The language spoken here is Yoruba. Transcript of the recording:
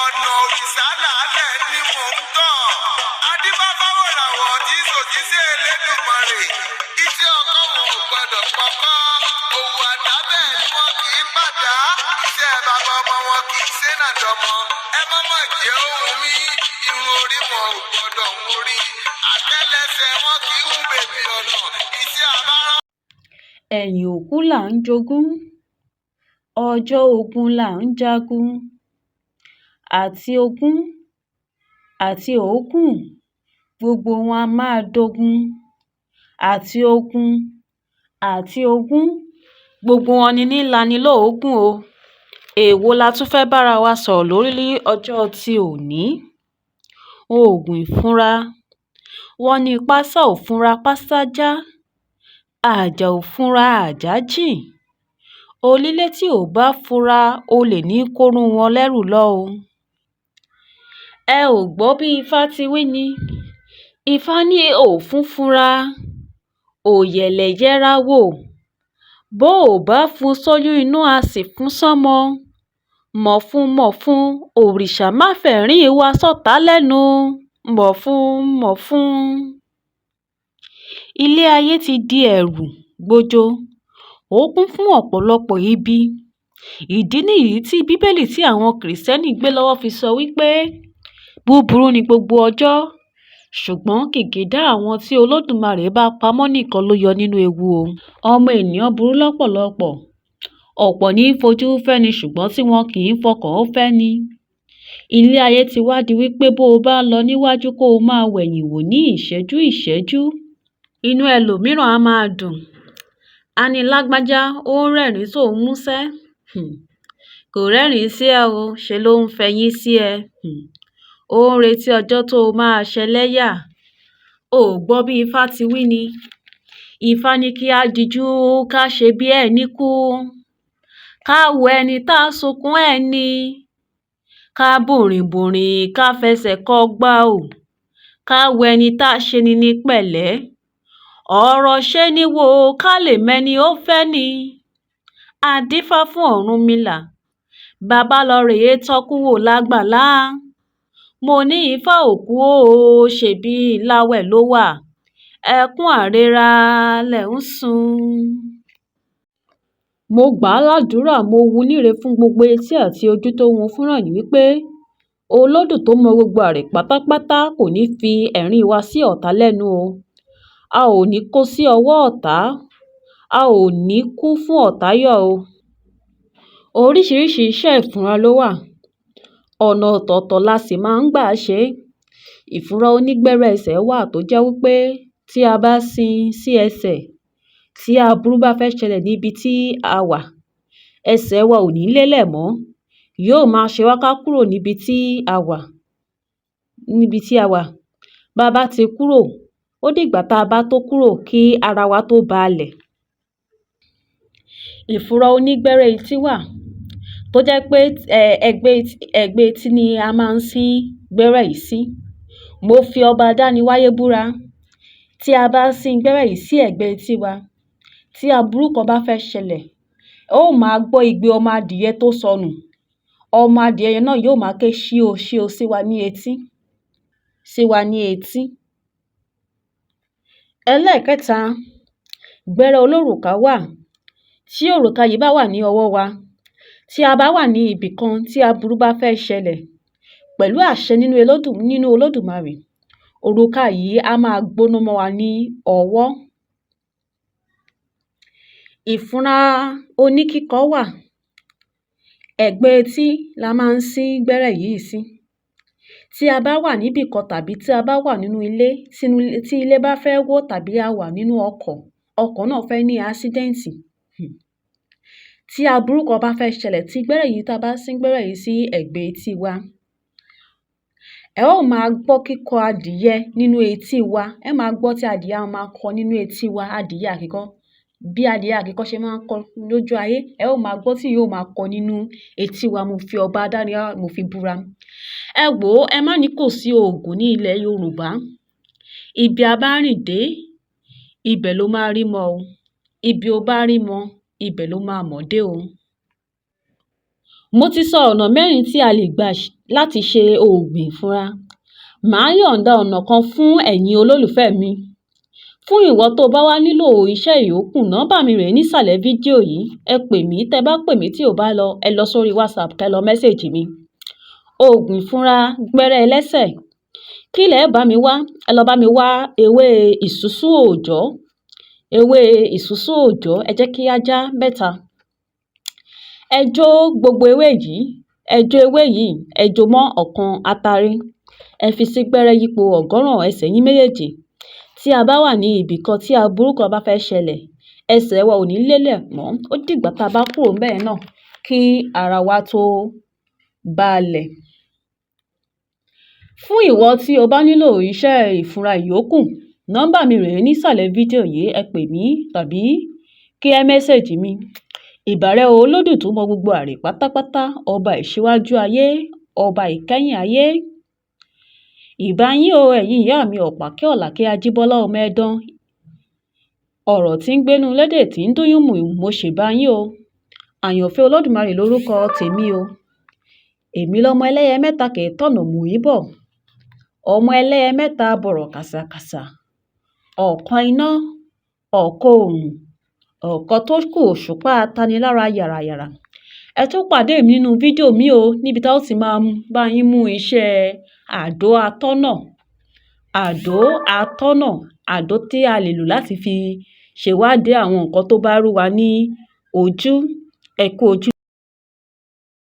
ọ̀nà òrìṣà làálẹ̀ ni mò ń tọ̀. Adébábáwòràwọ̀ tí sòjíṣẹ́ Elédùmarè. Iṣẹ́ ọkọ wọn ò gbọdọ̀ pọkọ́. Òwò àdábẹ̀ ni wọn kì í bàdá. Iṣẹ́ bàbá ọmọ wọn kì í sénà dọmọ. Ẹ mọ́mọ́ jẹ́ ohun mi. Irun orí wọn ò gbọdọ̀ ń orí. Àtẹ́lẹsẹ̀ wọn kì í hùn bèbí ọ̀nà. Iṣẹ́ àbárá. Ẹ̀yìn òkú là ń jogún, ọjọ́ ogun là ń jagun. Àti ogún àti òógùn gbogbo wọn a máa dogun. Àti ogun àti ogún gbogbo wọn ni nílani lóòógùn o. Èwo la tún fẹ́ bára wa sọ̀rọ̀ lórí ní ọjọ́ ti òní? Oògùn ìfúnra. Wọ́n ní pásá ò fúnra pásá já. Àjà ò fúnra àjà jìn. Onílé tí ò bá fura olè ní kórú wọn lẹ́rù lọ o. Ẹ ò gbọ́ bí Ifá ti wí ni. Ifá ní òfún fúnra, òyẹ̀lẹ̀ yẹra wò. Bó ò bá fún sóyún inú a sì fún sọ́mọ. Mọ̀fún òrìṣà má fẹ̀rín wa sọ́tá lẹ́nu. Mọ̀fún. Ilé ayé ti di ẹ̀rù gbojo. Ó kún fún ọ̀pọ̀lọpọ̀ ibi. Ìdí nìyí tí Bíbélì tí àwọn Kìrìsìtẹ́nì gbé lọ́wọ́ fi sọ wípé búburú ni gbogbo ọjọ́, ṣùgbọ́n kìkìdá àwọn tí Olódùmarè bá pamọ́ nìkan ló yọ nínú ewu o. Ọmọ ènìyàn burú lọ́pọ̀lọpọ̀. Ọ̀pọ̀ ní fojú fẹ́ni ṣùgbọ́n tí wọn kì í fọkàn fẹ́ni. Ilé ayé ti wá di wípé bó o bá ń lọ níwájú kó o máa wẹ̀yìn wò ní ìṣẹ́jú. Inú ẹlòmíràn á máa dùn. A ní lágbájá ó ń rẹ́rìn-ín tó ń músẹ́. Kò rẹ́rìn-ín sí ẹ o, ṣe ló ń fẹyín sí ẹ. Ó ń retí ọjọ́ tó o máa ṣẹlẹ́yà. O ò gbọ́ bí Ifá ti wí ni. Ifá ní kí á dijú ká ṣe bí ẹni kú. Ká wo ẹni tá a sunkún ẹni. Ká bùrìnbùrìn ká fẹsẹ̀ kọ gbá o. Ká wo ẹni tá a ṣe ni ní pẹ̀lẹ́. Ọ̀rọ̀ ṣe ni wò ká lè mẹ́ni ó fẹ́ ni. A dífá fún Ọ̀rúnmìlà. Bàbá lọ rèé tọ́kú wò lágbàlá. Mo ní Ifá òkú o, ṣèbí láwẹ̀ ló wà. Ẹkún àrera lẹ̀ ń sun. Mo gbà á ládùúrà, mo wú níre fún gbogbo etí àti ojú tó wọn fúnràn yìí wípé Olódù tó mọ gbogbo àrè pátápátá kò ní fi ẹ̀rín wa sí ọ̀tá lẹ́nu o. A ò ní kó sí ọwọ́ ọ̀tá. A ò ní kú fún ọ̀tá yọ̀ o. Oríṣiríṣi iṣẹ́ ìfúnra ló wà. Ọ̀nà ọ̀tọ̀ọ̀tọ̀ la sì máa ń gbà ṣe. Ìfúnra onígbẹ́rẹ́ ẹsẹ̀ wà tó jẹ́ wípé tí a bá sin sí ẹsẹ̀, tí aburú bá fẹ́ ṣẹlẹ̀ níbi tí a wà, ẹsẹ̀ wa ò ní lélẹ̀ mọ́. Yóò máa ṣe wá ká kúrò níbi tí a wà. Bá bá ti kúrò, ó dìgbà tá a bá tó kúrò kí ara wa tó balẹ̀. Ìfúnra onígbẹ́rẹ́ etí wà tó jẹ́ pé ẹ̀gbẹ́ etí ni a máa ń sín gbẹ́rẹ́ yìí sí. Mo fi ọba dániwáyé búra. Tí a bá sín gbẹ́rẹ́ yìí sí ẹ̀gbẹ́ etí wa, tí aburú kan bá fẹ́ ṣẹlẹ̀, ó máa gbọ́ igbe ọmọ adìyẹ tó sọnù. Ọmọ adìyẹ yẹn náà yóò máa ké ṣío sí wa ní etí. Ẹlẹ́ẹ̀kẹta, gbẹ́rẹ́ olórùka wà. Tí òrùka yìí bá wà ní ọwọ́ wa, tí a bá wà ní ibì kan tí aburú bá fẹ́ ṣẹlẹ̀, pẹ̀lú àṣẹ nínú Olódùmarè, òrùka yìí á máa gbóná mọ́ wa ní ọwọ́. Ìfúnra oníkíkọ́ wà. Ẹ̀gbẹ́ etí la máa ń sín gbẹ́rẹ́ yìí sí. Tí a bá wà níbì kan tàbí tí a bá wà nínú ilé, tí ilé bá fẹ́ wó tàbí a wà nínú ọkọ̀ náà fẹ́ ní ásídẹ́ǹtì. Tí aburú kan bá fẹ́ ṣẹlẹ̀ tí gbẹ́rẹ́ yìí tá a bá sín gbẹ́rẹ́ yìí sí ẹ̀gbẹ́ etí wa, ẹ ó máa gbọ́ kíkọ adìyẹ nínú etí wa. Ẹ máa gbọ́ tí adìyẹ á máa kọ nínú etí wa, adìyẹ àkíkọ. Bí adìyẹ àkíkọ ṣe máa ń kọ lójú ayé, ẹ ó máa gbọ́ tí yóò máa kọ nínú etí wa. Mo fi ọba dániwáyé mo fi búra. Ẹ wò ó, ẹ má ní kò sí oògùn ní ilẹ̀ Yorùbá. Ibi a bá rìn dé, ibẹ̀ ló máa rí mọ́ o. Ibi o bá rí mọ́, ibẹ̀ ló máa mọ̀ dé o. Mo ti sọ ọ̀nà mẹ́rin tí a lè gbà láti ṣe oògùn ìfúnra. Màá yọ̀ǹda ọ̀nà kan fún ẹ̀yin olólùfẹ́ mi. Fún ìwọ tó bá wá nílò iṣẹ́ ìyókù, nọ́mbà mi rèé nísàlẹ̀ fídíò yìí. Ẹ pè mí, tẹ́ bá pè mí tí ò bá lọ, ẹ lọ sórí WhatsApp kẹ́ lọ mẹ́sẹ̀jì mi. Oògùn ìfúnra gbẹ́rẹ́ ẹlẹ́sẹ̀. Kí lẹ̀ bá mi wá? Ẹ lọ bá mi wá ewé ìsúsú òòjọ́. Ewé ìsúsú òòjọ́, ẹ jẹ́ kí á já mẹ́ta. Ẹ jó gbogbo ewé yìí. Ẹ jó ewé yìí, ẹ jó mọ́ ọ̀kan atare. Ẹ fi sí gbẹ́rẹ́ yípo ọ̀gọ́rùn ẹsẹ̀ yín méjèèjì. Tí a bá wà ní ibì kan tí aburú kan bá fẹ́ ṣẹlẹ̀, ẹsẹ̀ wa ò ní lélẹ̀ mọ́. Ó dìgbà tá a bá kúrò ńbẹ̀ náà kí ara wa tó balẹ̀. Fún ìwọ tí o bá nílò iṣẹ́ ìfúnra ìyókù, nọ́mbà mi rèé nísàlẹ̀ fídíò yìí. Ẹ pè mí tàbí kí ẹ mẹ́sẹ̀jì mi. Ìbàrẹ̀ Olódùn tó mọ gbogbo àrè pátápátá, ọba ìṣíwájú ayé, ọba ìkẹ́yìn ayé. Ìbà yín o, ẹ̀yin ìyá mi Ọ̀pákẹ́ Ọ̀làkẹ́ Ajíbọ́lá ọmọ Ẹdán. Ọ̀rọ̀ tí ń gbénú lédè tí ń dún yùnmùyùn, mo ṣèbà yín o. Àyànfẹ́ Olódùmarè lórúkọ tèmi o. Èmi lọmọ ẹlẹ́yẹ mẹ́ta kì í tọ̀nà mú ìbọ̀. Ọmọ ẹlẹ́yẹ mẹ́ta bọ̀rọ̀ kàsàkàsà. Ọ̀kan iná, ọ̀kan òòrùn, ọ̀kan tó kù òṣùpá tanilára yàràyàrà. Ẹ tún pàdé mi nínú fídíò mi o, níbi tá ó ti máa bá yín mú iṣẹ́ àdó atọ́nà. Àdó atọ́nà, àdó tí a lè lò láti fi ṣèwádìí àwọn nǹkan tó bá rú wa ní ojú. Ẹ kú ojú.